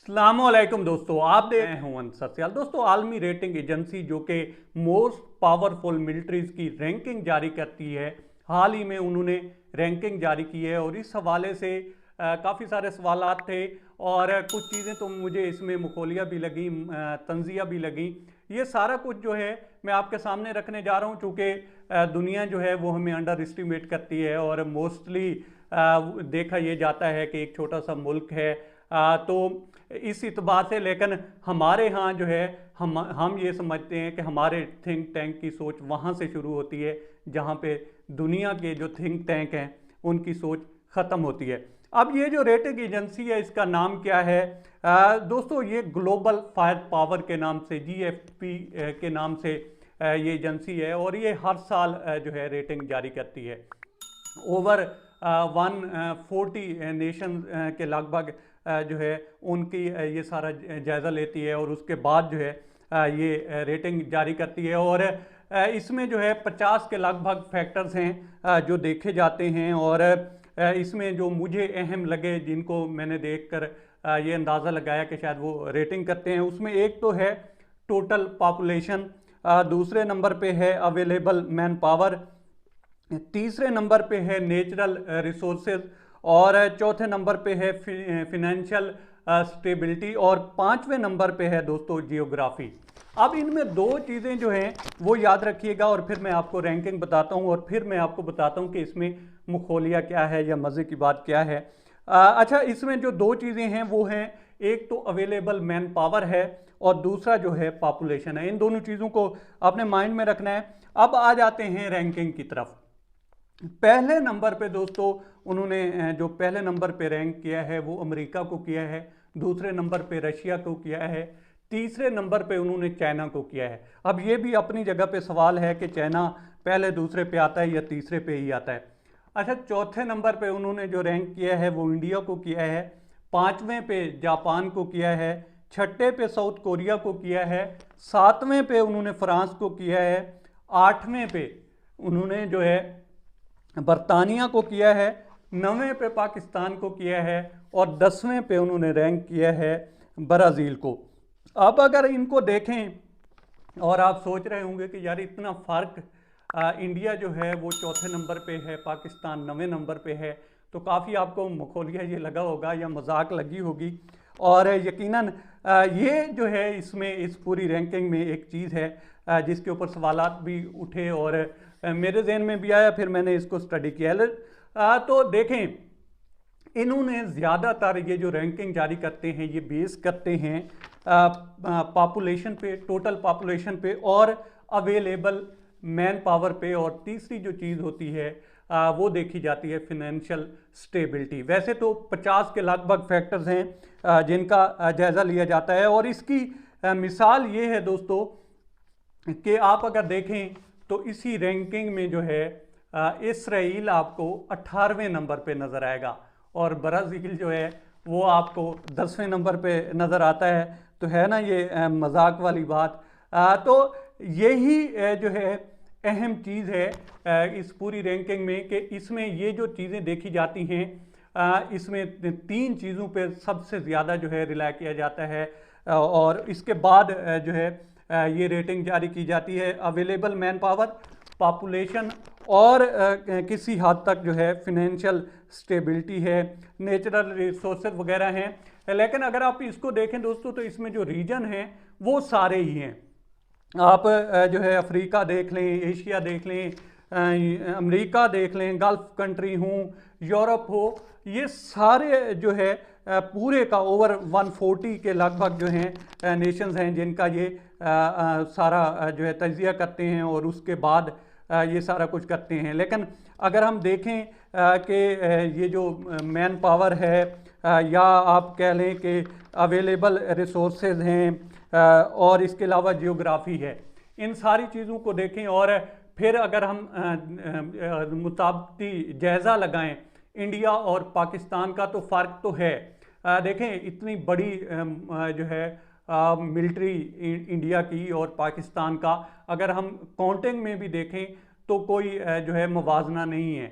अस्सलामुअलैकुम दोस्तों, आप देख रहे हैं सत श्री अकाल। दोस्तों, आलमी रेटिंग एजेंसी जो कि मोस्ट पावरफुल मिलिट्रीज की रैंकिंग जारी करती है, हाल ही में उन्होंने रैंकिंग जारी की है और इस हवाले से काफ़ी सारे सवालात थे और कुछ चीज़ें तो मुझे इसमें मुखौलिया भी लगी, तंजिया भी लगी। ये सारा कुछ जो है मैं आपके सामने रखने जा रहा हूँ, चूँकि दुनिया जो है वो हमें अंडर एस्टिमेट करती है और मोस्टली देखा ये जाता है कि एक छोटा सा मुल्क है। तो इस इतबार से, लेकिन हमारे यहाँ जो है हम ये समझते हैं कि हमारे थिंक टैंक की सोच वहाँ से शुरू होती है जहाँ पे दुनिया के जो थिंक टैंक हैं उनकी सोच ख़त्म होती है। अब ये जो रेटिंग एजेंसी है, इसका नाम क्या है? दोस्तों, ये ग्लोबल फायर पावर के नाम से, GFP के नाम से ये एजेंसी है और ये हर साल जो है रेटिंग जारी करती है। ओवर 140 नेशन के लगभग जो है उनकी ये सारा जायज़ा लेती है और उसके बाद जो है ये रेटिंग जारी करती है। और इसमें जो है 50 के लगभग फैक्टर्स हैं जो देखे जाते हैं और इसमें जो मुझे अहम लगे, जिनको मैंने देखकर ये अंदाज़ा लगाया कि शायद वो रेटिंग करते हैं, उसमें एक तो है टोटल पॉपुलेशन, दूसरे नंबर पे है अवेलेबल मैन पावर, तीसरे नंबर पे है नेचुरल रिसोर्सेज और चौथे नंबर पे है फिनेंशियल स्टेबिलिटी और पांचवें नंबर पे है दोस्तों जियोग्राफी। अब इनमें दो चीज़ें जो हैं वो याद रखिएगा और फिर मैं आपको रैंकिंग बताता हूं और फिर मैं आपको बताता हूं कि इसमें मुखौलिया क्या है या मज़े की बात क्या है। अच्छा, इसमें जो दो चीज़ें हैं वो हैं, एक तो अवेलेबल मैन पावर है और दूसरा जो है पॉपुलेशन है। इन दोनों चीज़ों को अपने माइंड में रखना है। अब आ जाते हैं रैंकिंग की तरफ। पहले नंबर पे दोस्तों उन्होंने जो पहले नंबर पे रैंक किया है वो अमेरिका को किया है, दूसरे नंबर पे रशिया को किया है, तीसरे नंबर पे उन्होंने चाइना को किया है। अब ये भी अपनी जगह पे सवाल है कि चाइना पहले दूसरे पे आता है या तीसरे पे ही आता है। अच्छा, चौथे नंबर पे उन्होंने जो रैंक किया है वो इंडिया को किया है, पाँचवें पे जापान को किया है, छठे पे साउथ कोरिया को किया है, सातवें पे उन्होंने फ्रांस को किया है, आठवें पे उन्होंने जो है बरतानिया को किया है, नवें पे पाकिस्तान को किया है और 10वें पे उन्होंने रैंक किया है ब्राज़ील को। अब अगर इनको देखें और आप सोच रहे होंगे कि यार इतना फ़र्क, इंडिया जो है वो चौथे नंबर पे है, पाकिस्तान 9वें नंबर पे है, तो काफ़ी आपको मुखौलिया ये लगा होगा या मजाक लगी होगी। और यकीनन ये जो है इसमें इस पूरी रैंकिंग में एक चीज़ है जिसके ऊपर सवालात भी उठे और मेरे जहन में भी आया, फिर मैंने इसको स्टडी किया। तो देखें, इन्होंने ज़्यादातर ये जो रैंकिंग जारी करते हैं ये बेस करते हैं पॉपुलेशन पे, टोटल पॉपुलेशन पे और अवेलेबल मैन पावर पे, और तीसरी जो चीज़ होती है वो देखी जाती है फिनेंशियल स्टेबिलिटी। वैसे तो 50 के लगभग फैक्टर्स हैं जिनका जायज़ा लिया जाता है और इसकी मिसाल ये है दोस्तों कि आप अगर देखें तो इसी रैंकिंग में जो है इसराइल आपको 18वें नंबर पे नज़र आएगा और ब्राज़ील जो है वो आपको 10वें नंबर पे नज़र आता है। तो है ना ये मजाक वाली बात। तो यही जो है अहम चीज़ है इस पूरी रैंकिंग में कि इसमें ये जो चीज़ें देखी जाती हैं, इसमें तीन चीज़ों पे सबसे ज़्यादा जो है रिलाय किया जाता है और इसके बाद जो है ये रेटिंग जारी की जाती है। अवेलेबल मैन पावर, पॉपुलेशन और किसी हद तक जो है फिनेंशियल स्टेबिलिटी है, नेचुरल रिसोर्सेज वगैरह हैं। लेकिन अगर आप इसको देखें दोस्तों तो इसमें जो रीजन हैं वो सारे ही हैं। आप जो है अफ्रीका देख लें, एशिया देख लें, अमेरिका देख लें, गल्फ कंट्री हूँ, यूरोप हो, ये सारे जो है पूरे का ओवर 140 के लगभग जो हैं नेशंस हैं जिनका ये सारा जो है तजिया करते हैं और उसके बाद ये सारा कुछ करते हैं। लेकिन अगर हम देखें कि ये जो मैन पावर है या आप कह लें कि अवेलेबल रिसोर्सेज हैं और इसके अलावा जियोग्राफी है, इन सारी चीज़ों को देखें और फिर अगर हम मुताबिक जायज़ा लगाएं इंडिया और पाकिस्तान का, तो फ़र्क तो है। देखें, इतनी बड़ी जो है मिलिट्री इंडिया की और पाकिस्तान का, अगर हम काउंटिंग में भी देखें तो कोई जो है मुवाजना नहीं है।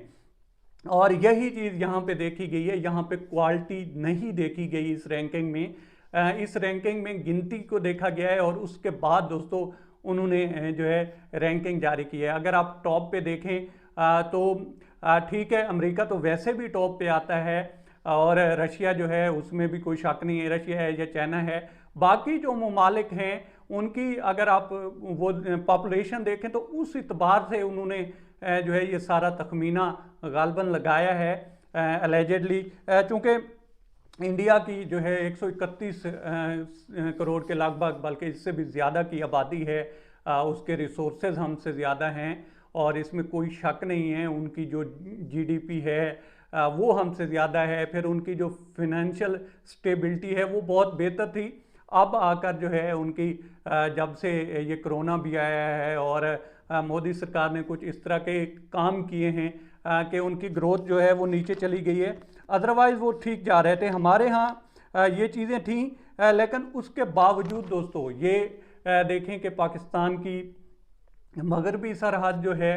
और यही चीज़ यहाँ पे देखी गई है, यहाँ पे क्वालिटी नहीं देखी गई इस रैंकिंग में। इस रैंकिंग में गिनती को देखा गया है और उसके बाद दोस्तों उन्होंने जो है रैंकिंग जारी की है। अगर आप टॉप पे देखें तो ठीक है, अमेरिका तो वैसे भी टॉप पे आता है और रशिया जो है उसमें भी कोई शक नहीं है, रशिया है या चाइना है। बाकी जो ममालिक हैं उनकी अगर आप वो पॉपुलेशन देखें तो उस इतबार से उन्होंने जो है ये सारा तखमीना गालबन लगाया है एलिजेडली, चूँकि इंडिया की जो है 131 करोड़ के लगभग, बल्कि इससे भी ज़्यादा की आबादी है, उसके रिसोर्सेज हमसे ज़्यादा हैं और इसमें कोई शक नहीं है। उनकी जो जीडीपी है वो हमसे ज़्यादा है, फिर उनकी जो फिनेंशियल स्टेबिलिटी है वो बहुत बेहतर थी। अब आकर जो है उनकी जब से ये कोरोना भी आया है और मोदी सरकार ने कुछ इस तरह के काम किए हैं कि उनकी ग्रोथ जो है वो नीचे चली गई है। अदरवाइज़ वो ठीक जा रहे थे। हमारे यहाँ ये चीज़ें थी, लेकिन उसके बावजूद दोस्तों ये देखें कि पाकिस्तान की मगरबी सरहद जो है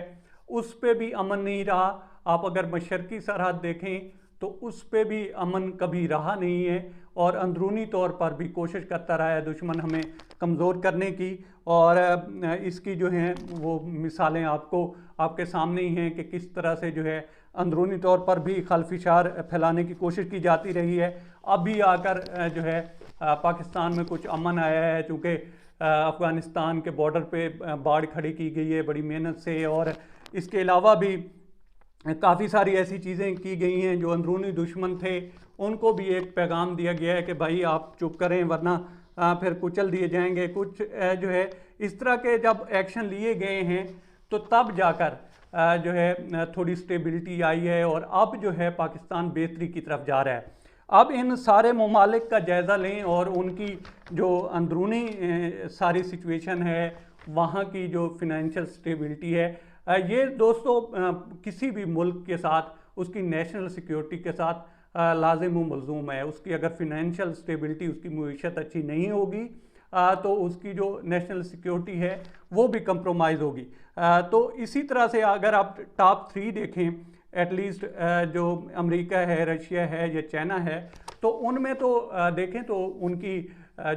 उस पर भी अमन नहीं रहा। आप अगर मशरकी सरहद देखें तो उस पर भी अमन कभी रहा नहीं है और अंदरूनी तौर पर भी कोशिश करता रहा है दुश्मन हमें कमज़ोर करने की। और इसकी जो हैं वो मिसालें आपके सामने ही हैं कि किस तरह से जो है अंदरूनी तौर पर भी खलफिशार फैलाने की कोशिश की जाती रही है। अभी आकर जो है पाकिस्तान में कुछ अमन आया है, चूँकि अफ़गानिस्तान के बॉर्डर पे बाड़ खड़ी की गई है बड़ी मेहनत से, और इसके अलावा भी काफ़ी सारी ऐसी चीज़ें की गई हैं जो अंदरूनी दुश्मन थे उनको भी एक पैगाम दिया गया है कि भाई आप चुप करें वरना फिर कुचल दिए जाएंगे। कुछ जो है इस तरह के जब एक्शन लिए गए हैं तो तब जाकर जो है थोड़ी स्टेबिलिटी आई है और अब जो है पाकिस्तान बेहतरी की तरफ जा रहा है। अब इन सारे ममालिक का जायज़ा लें और उनकी जो अंदरूनी सारी सिचुएशन है, वहाँ की जो फिनेंशियल स्टेबिलिटी है, ये दोस्तों किसी भी मुल्क के साथ उसकी नेशनल सिक्योरिटी के साथ लाजिम व मलजूम है। उसकी अगर फिनेंशियल स्टेबिलिटी, उसकी मईशत अच्छी नहीं होगी तो उसकी जो नेशनल सिक्योरिटी है वो भी कंप्रोमाइज़ होगी। तो इसी तरह से अगर आप टॉप 3 देखें एटलीस्ट, जो अमेरिका है, रशिया है या चाइना है, तो उनमें तो देखें तो उनकी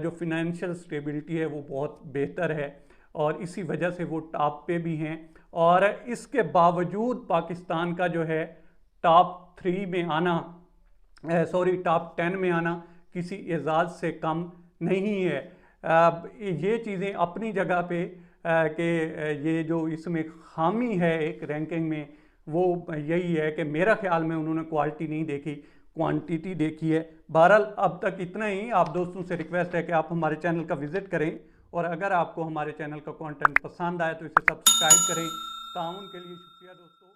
जो फिनेंशियल स्टेबिलिटी है वो बहुत बेहतर है और इसी वजह से वो टॉप पे भी हैं। और इसके बावजूद पाकिस्तान का जो है टॉप 3 में आना, टॉप 10 में आना किसी एजाज़ से कम नहीं है। ये चीज़ें अपनी जगह पे कि ये जो इसमें खामी है एक रैंकिंग में वो यही है कि मेरा ख्याल में उन्होंने क्वालिटी नहीं देखी, क्वांटिटी देखी है। बहरहाल अब तक इतना ही। आप दोस्तों से रिक्वेस्ट है कि आप हमारे चैनल का विज़िट करें और अगर आपको हमारे चैनल का कंटेंट पसंद आए तो इसे सब्सक्राइब करें। ताउन के लिए शुक्रिया दोस्तों।